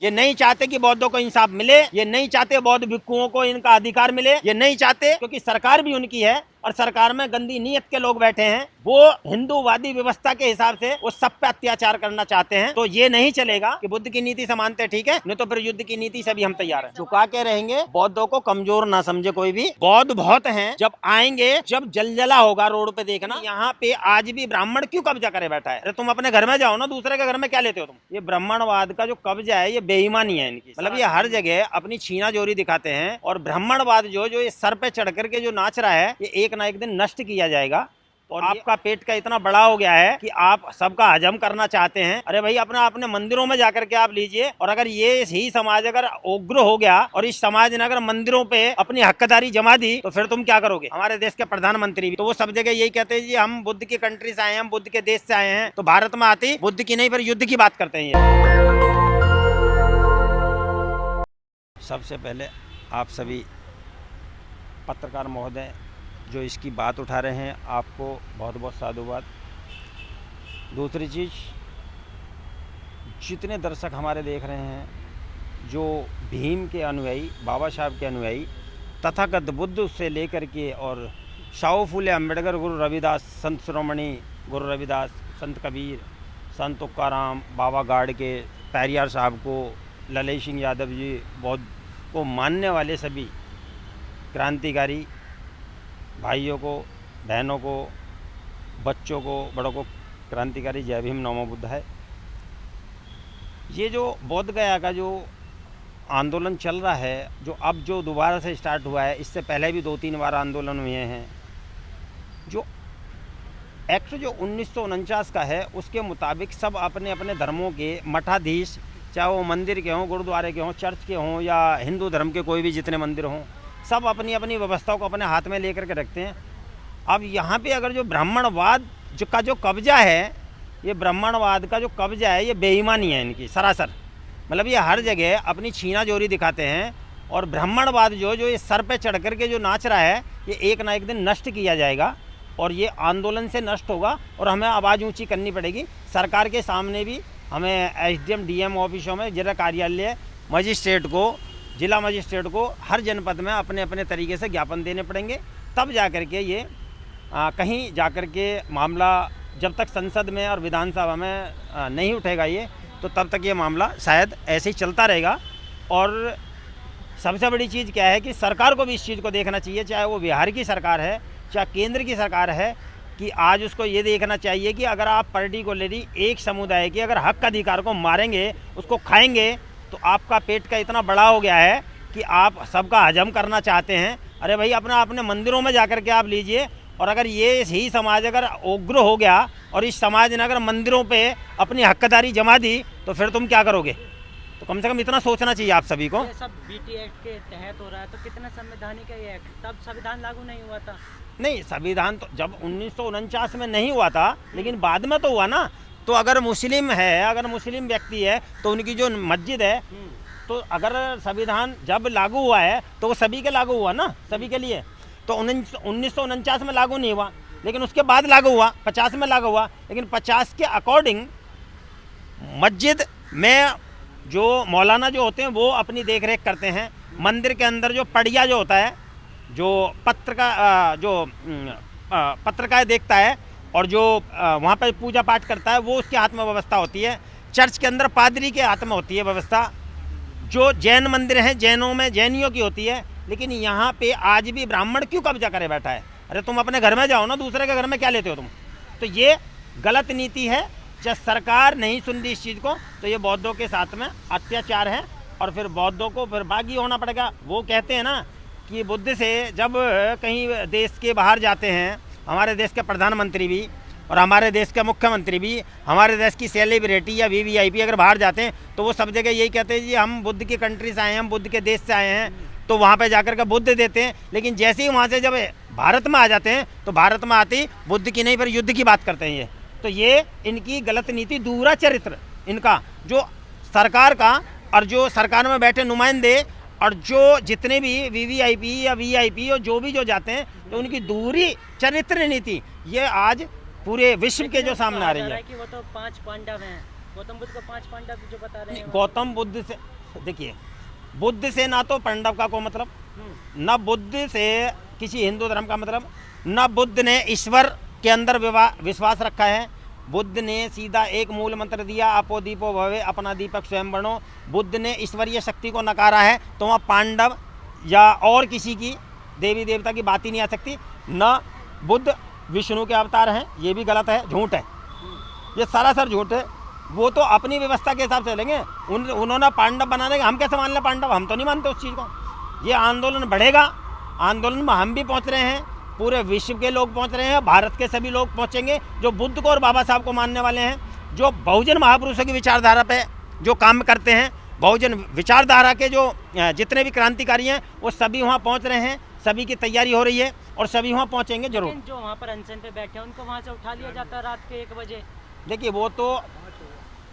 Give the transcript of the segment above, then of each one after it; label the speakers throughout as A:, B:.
A: ये नहीं चाहते कि बौद्धों को इंसाफ मिले, ये नहीं चाहते बौद्ध भिक्षुओं को इनका अधिकार मिले, ये नहीं चाहते क्योंकि सरकार भी उनकी है और सरकार में गंदी नीयत के लोग बैठे हैं। वो हिंदूवादी व्यवस्था के हिसाब से वो सब पे अत्याचार करना चाहते हैं। तो ये नहीं चलेगा कि बुद्ध की नीति से मानते ठीक है, नहीं तो फिर युद्ध की नीति से भी हम तैयार हैं। झुका के रहेंगे, बौद्धों को कमजोर ना समझे कोई भी। बौद्ध बहुत हैं, जब आएंगे, जब जलजला होगा रोड पे देखना, यहाँ पे आज भी ब्राह्मण क्यों कब्जा करे बैठा है। अरे तुम अपने घर में जाओ ना, दूसरे के घर में क्या लेते हो तुम। ये ब्राह्मणवाद का जो कब्जा है ये बेईमानी है इनकी। मतलब ये हर जगह अपनी छीना जोरी दिखाते हैं और ब्राह्मणवाद जो ये सर पे चढ़ करके जो नाच रहा है, ये एक ना एक दिन नष्ट किया जाएगा। और आपका पेट का इतना बड़ा हो गया है कि आप सबका हजम करना चाहते हैं। अरे भाई अपना अपने मंदिरों में जाकर के आप लीजिए। और अगर ये ही समाज अगर उग्र हो गया और इस समाज ने अगर मंदिरों पे अपनी हकदारी जमा दी तो फिर तुम क्या करोगे। हमारे देश के प्रधानमंत्री भी तो वो सब जगह यही कहते हैं जी हम बुद्ध की कंट्री से आए हैं, हम बुद्ध के देश से आए हैं। तो भारत में आती बुद्ध की नहीं फिर युद्ध की बात करते हैं ये। सबसे पहले आप सभी पत्रकार महोदय जो इसकी बात उठा रहे हैं, आपको बहुत बहुत साधुवाद। दूसरी चीज़, जितने दर्शक हमारे देख रहे हैं जो भीम के अनुयायी, बाबा साहब के अनुयायी, तथागत बुद्ध से लेकर के और साहू फूले अम्बेडकर, गुरु रविदास, संत शिरोमणि गुरु रविदास, संत कबीर, संत तुकाराम, बाबा गाड़ के, पेरियार साहब को, ललित सिंह यादव जी, बौद्ध को मानने वाले सभी क्रांतिकारी भाइयों को, बहनों को, बच्चों को, बड़ों को क्रांतिकारी जय भीम नमो बुद्ध है। ये जो बोध गया का जो आंदोलन चल रहा है, जो अब जो दोबारा से स्टार्ट हुआ है, इससे पहले भी 2-3 बार आंदोलन हुए हैं। जो एक्ट जो 1949 का है उसके मुताबिक सब अपने अपने धर्मों के मठाधीश, चाहे वो मंदिर के हों, गुरुद्वारे के हों, चर्च के हों या हिंदू धर्म के कोई भी जितने मंदिर हों, सब अपनी अपनी व्यवस्थाओं को अपने हाथ में लेकर के रखते हैं। अब यहाँ पे अगर जो ब्राह्मणवाद का जो कब्जा है, ये ब्राह्मणवाद का जो कब्जा है ये बेईमानी है इनकी सरासर। मतलब ये हर जगह अपनी छीना जोरी दिखाते हैं और ब्राह्मणवाद जो ये सर पे चढ़ करके जो नाच रहा है, ये एक ना एक दिन नष्ट किया जाएगा और ये आंदोलन से नष्ट होगा और हमें आवाज़ ऊँची करनी पड़ेगी। सरकार के सामने भी हमें SDM DM ऑफिसों में, जिला कार्यालय, मजिस्ट्रेट को, जिला मजिस्ट्रेट को हर जनपद में अपने अपने तरीके से ज्ञापन देने पड़ेंगे। तब जाकर के ये कहीं जाकर के मामला, जब तक संसद में और विधानसभा में नहीं उठेगा ये, तो तब तक ये मामला शायद ऐसे ही चलता रहेगा। और सबसे बड़ी चीज़ क्या है कि सरकार को भी इस चीज़ को देखना चाहिए, चाहे वो बिहार की सरकार है, चाहे केंद्र की सरकार है, कि आज उसको ये देखना चाहिए कि अगर आप पर्टिकुलरली एक समुदाय के अगर हक अधिकार को मारेंगे, उसको खाएंगे, तो आपका पेट का इतना बड़ा हो गया है कि आप सबका हजम करना चाहते हैं। अरे भाई अपना अपने मंदिरों में जाकर के आप लीजिए। और अगर ये ही समाज अगर उग्र हो गया और इस समाज ने अगर मंदिरों पे अपनी हकदारी जमा दी तो फिर तुम क्या करोगे। तो कम से कम इतना सोचना चाहिए आप सभी को।
B: ये सब BT एक्ट के तहत हो रहा है, तो कितना संवैधानिक है ये एक्ट। तब संविधान लागू नहीं हुआ था।
A: नहीं, संविधान तो जब 1949 में नहीं हुआ था, लेकिन बाद में तो हुआ ना। तो अगर मुस्लिम है, अगर मुस्लिम व्यक्ति है तो उनकी जो मस्जिद है, तो अगर संविधान जब लागू हुआ है तो वो सभी के लागू हुआ ना, सभी के लिए। तो 1949 में लागू नहीं हुआ, लेकिन उसके बाद लागू हुआ, 50 में लागू हुआ। लेकिन 50 के अकॉर्डिंग मस्जिद में जो मौलाना जो होते हैं वो अपनी देख रेख करते हैं। मंदिर के अंदर जो पड़िया जो होता है, जो पत्रकार देखता है और जो वहाँ पर पूजा पाठ करता है, वो उसके हाथ में व्यवस्था होती है। चर्च के अंदर पादरी के हाथ में होती है व्यवस्था। जो जैन मंदिर हैं, जैनों में जैनियों की होती है। लेकिन यहाँ पे आज भी ब्राह्मण क्यों कब्जा करे बैठा है। अरे तुम अपने घर में जाओ ना, दूसरे के घर में क्या लेते हो तुम। तो ये गलत नीति है। जब सरकार नहीं सुन रही इस चीज़ को, तो ये बौद्धों के साथ में अत्याचार है और फिर बौद्धों को फिर बागी होना पड़ेगा। वो कहते हैं ना कि बुद्ध से जब कहीं देश के बाहर जाते हैं, हमारे देश के प्रधानमंत्री भी और हमारे देश के मुख्यमंत्री भी, हमारे देश की सेलिब्रिटी या VVIP अगर बाहर जाते हैं, तो वो सब जगह यही कहते हैं जी हम बुद्ध की कंट्री से आए हैं, हम बुद्ध के देश से आए हैं। तो वहाँ पे जाकर के बुद्ध देते हैं। लेकिन जैसे ही वहाँ से जब भारत में आ जाते हैं, तो भारत में आते ही बुद्ध की नहीं फिर युद्ध की बात करते हैं ये। तो ये इनकी गलत नीति, दूसरा चरित्र इनका, जो सरकार का और जो सरकार में बैठे नुमाइंदे और जो जितने भी VVIP या VIP और जो भी जो जाते हैं, तो उनकी दूरी चरित्र नीति ये आज पूरे विश्व के जो सामने आ रही है
B: कि वो तो 5 पांडव हैं, गौतम बुद्ध को 5 पांडव जो बता रहे
A: नहीं,
B: हैं
A: गौतम बुद्ध से देखिए, बुद्ध से ना तो पांडव का कोई मतलब, न बुद्ध से किसी हिंदू धर्म का मतलब, न बुद्ध ने ईश्वर के अंदर विश्वास रखा है। बुद्ध ने सीधा एक मूल मंत्र दिया, अपो दीपो भवे, अपना दीपक स्वयं बनो। बुद्ध ने ईश्वरीय शक्ति को नकारा है, तो वहाँ पांडव या और किसी की देवी देवता की बात ही नहीं आ सकती। न बुद्ध विष्णु के अवतार हैं, ये भी गलत है, झूठ है, ये सरासर झूठ है। वो तो अपनी व्यवस्था के हिसाब से लेंगे, उन्होंने पांडव बनाने का हम कैसे मान लें पांडव, हम तो नहीं मानते उस चीज़ को। ये आंदोलन बढ़ेगा, आंदोलन में हम भी पहुंच रहे हैं, पूरे विश्व के लोग पहुंच रहे हैं, भारत के सभी लोग पहुंचेंगे जो बुद्ध को और बाबा साहब को मानने वाले हैं, जो बहुजन महापुरुषों की विचारधारा पे जो काम करते हैं, बहुजन विचारधारा के जो जितने भी क्रांतिकारी हैं वो सभी वहाँ पहुँच रहे हैं, सभी की तैयारी हो रही है और सभी वहाँ पहुँचेंगे जरूर।
B: लेकिन जो वहाँ पर अनशन पे बैठे हैं उनको वहाँ से उठा लिया जाता है रात के 1 बजे।
A: देखिए, वो तो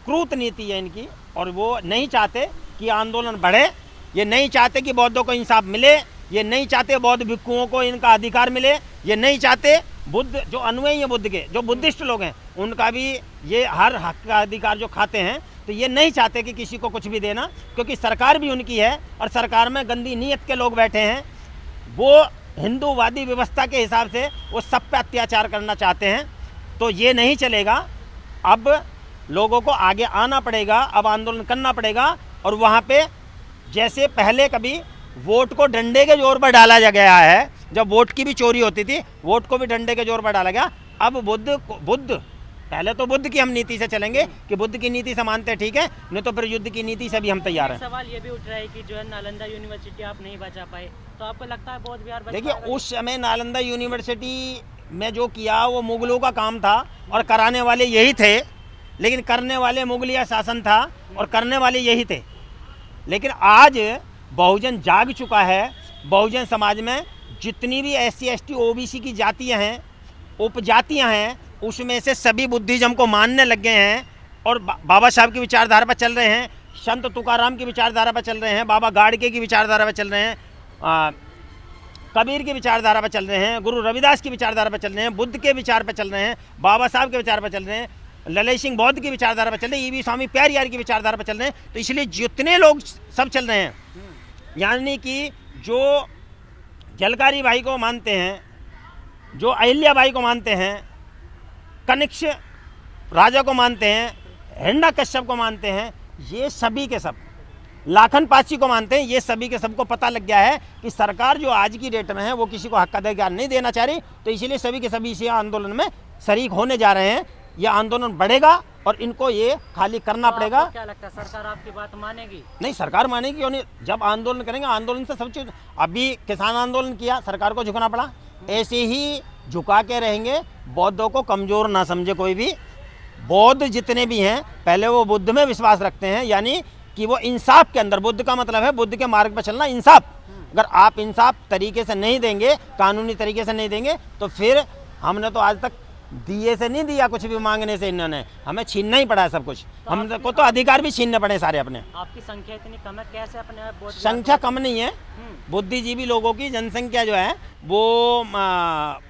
A: क्रूत नीति है इनकी, और वो नहीं चाहते कि आंदोलन बढ़े, ये नहीं चाहते कि बौद्धों को इंसाफ मिले, ये नहीं चाहते बौद्ध भिक्षुओं को इनका अधिकार मिले, ये नहीं चाहते बुद्ध जो अनुयायी हैं बुद्ध के, जो बुद्धिस्ट लोग हैं, उनका भी ये हर हक का अधिकार जो खाते हैं, तो ये नहीं चाहते कि किसी को कुछ भी देना, क्योंकि सरकार भी उनकी है और सरकार में गंदी नीयत के लोग बैठे हैं। वो हिंदूवादी व्यवस्था के हिसाब से वो सब पे अत्याचार करना चाहते हैं, तो ये नहीं चलेगा। अब लोगों को आगे आना पड़ेगा, अब आंदोलन करना पड़ेगा, और वहाँ पे जैसे पहले कभी वोट को डंडे के जोर पर डाला गया है, जब वोट की भी चोरी होती थी, वोट को भी डंडे के जोर पर डाला गया। अब बुद्ध पहले तो बुद्ध की हम नीति से चलेंगे कि बुद्ध की नीति से मानते हैं, ठीक है, नहीं तो फिर युद्ध की नीति से भी हम तैयार हैं।
B: सवाल ये भी उठ रहा है कि जो है नालंदा यूनिवर्सिटी आप नहीं बचा पाए, तो आपको लगता है बौद्ध विहार बच
A: देखिए,
B: पाएगा?
A: उस समय नालंदा यूनिवर्सिटी में जो किया वो मुगलों का काम था और कराने वाले यही थे, लेकिन करने वाले मुगलिया शासन था और करने वाले यही थे। लेकिन आज बहुजन जाग चुका है, बहुजन समाज में जितनी भी SC ST OBC की जातियां हैं, उपजातियां हैं, उसमें से सभी बुद्धिज्म को मानने लग गए हैं और बाबा साहब की विचारधारा पर चल रहे हैं, संत तुकाराम की विचारधारा पर चल रहे हैं, बाबा गाड़गे की विचारधारा पर चल रहे हैं, कबीर की विचारधारा पर चल रहे हैं, गुरु रविदास की विचारधारा पर चल रहे हैं, बुद्ध के विचार पर चल रहे हैं, बाबा साहब के विचार पर चल रहे हैं, ललित सिंह बौद्ध की विचारधारा पर चल रहे हैं, EV स्वामी प्यारियार की विचारधारा पर चल रहे हैं। तो इसलिए जितने लोग सब चल रहे हैं, यानी कि जो जलकारी भाई को मानते हैं, जो अहिल्या बाई को मानते हैं, कनिष्क राजा को मानते हैं, हिरण्य कश्यप को मानते हैं, ये सभी के सब, लाखन पाची को मानते हैं, ये सभी के सबको पता लग गया है कि सरकार जो आज की डेट में है वो किसी को हक अधिकार नहीं देना चाह रही। तो इसीलिए सभी के सभी इस आंदोलन में शरीक होने जा रहे हैं। यह आंदोलन बढ़ेगा और इनको ये खाली करना
B: तो
A: पड़ेगा।
B: आपको क्या लगता है सरकार आपकी बात मानेगी?
A: नहीं, सरकार मानेगी क्यों नहीं, जब आंदोलन करेंगे, आंदोलन से सब चीज़। अभी किसान आंदोलन किया, सरकार को झुकना पड़ा, ऐसे ही झुका के रहेंगे। बौद्धों को कमज़ोर ना समझे कोई भी। बौद्ध जितने भी हैं पहले वो बुद्ध में विश्वास रखते हैं, यानी कि वो इंसाफ के अंदर, बुद्ध का मतलब है बुद्ध के मार्ग पर चलना, इंसाफ। अगर आप इंसाफ तरीके से नहीं देंगे, कानूनी तरीके से नहीं देंगे, तो फिर हमने तो आज तक दिए से नहीं दिया, कुछ भी मांगने से इन्होंने हमें छीनना ही पड़ा है सब कुछ। हमको तो अधिकार भी छीनने पड़े सारे अपने।
B: आपकी संख्या इतनी कम है, कैसे अपने बौद्ध
A: संख्या कम नहीं है, बुद्धिजीवी लोगों की जनसंख्या जो है वो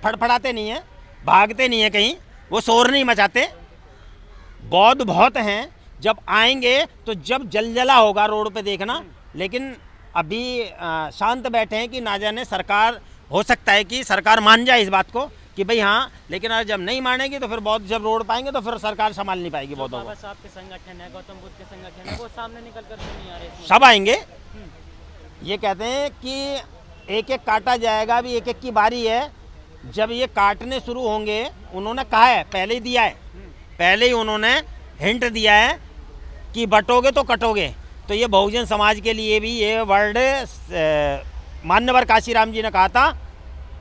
A: फड़फड़ाते नहीं है, भागते नहीं है कहीं, वो शोर नहीं मचाते। बौद्ध बहुत हैं, जब आएंगे तो जब जलजला होगा रोड पे देखना। लेकिन अभी शांत बैठे हैं कि ना जाने सरकार, हो सकता है कि सरकार मान जाए इस बात को कि भाई हाँ, लेकिन अगर जब नहीं मानेगी तो फिर बौद्ध जब रोड पाएंगे तो फिर सरकार संभाल नहीं पाएगी बौद्धों को।
B: बाबा साहब के संगठन है, गौतम बुद्ध के संगठन है, वो सामने निकल कर क्यों नहीं आ रहे इसमें?
A: सब आएंगे। ये कहते हैं कि एक एक काटा जाएगा, अभी एक एक की बारी है। जब ये काटने शुरू होंगे, उन्होंने कहा है, पहले ही दिया है, पहले ही उन्होंने हिंट दिया है कि बटोगे तो कटोगे। तो ये बहुजन समाज के लिए भी ये वर्ड मान्यवर काशीराम जी ने कहा था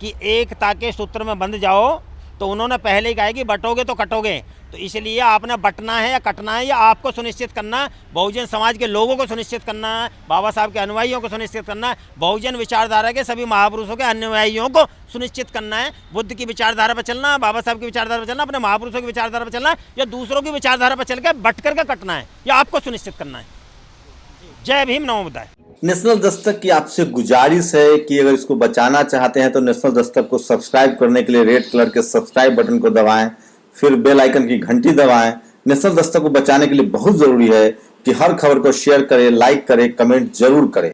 A: कि एकता के सूत्र में बंध जाओ। तो उन्होंने पहले ही कहा है कि बटोगे तो कटोगे। तो इसलिए आपने बटना है या कटना है, या आपको सुनिश्चित करना है, बहुजन समाज के लोगों को सुनिश्चित करना है, बाबा साहब के अनुयायियों को सुनिश्चित करना है, बहुजन विचारधारा के सभी महापुरुषों के अनुयायियों को सुनिश्चित करना है। बुद्ध की विचारधारा पर चलना है, बाबा साहब की विचारधारा पर चलना, अपने महापुरुषों की विचारधारा पर चलना है, या दूसरों की विचारधारा पर चल के बट करके कटना है, या आपको सुनिश्चित करना है। जय भीम, नमो बुद्धाय।
C: नेशनल दस्तक की आपसे गुजारिश है कि अगर इसको बचाना चाहते हैं तो नेशनल दस्तक को सब्सक्राइब करने के लिए रेड कलर के सब्सक्राइब बटन को दबाएं, फिर बेल आइकन की घंटी दबाएं, नेशनल दस्तक को बचाने के लिए बहुत जरूरी है कि हर खबर को शेयर करें, लाइक करें, कमेंट जरूर करें।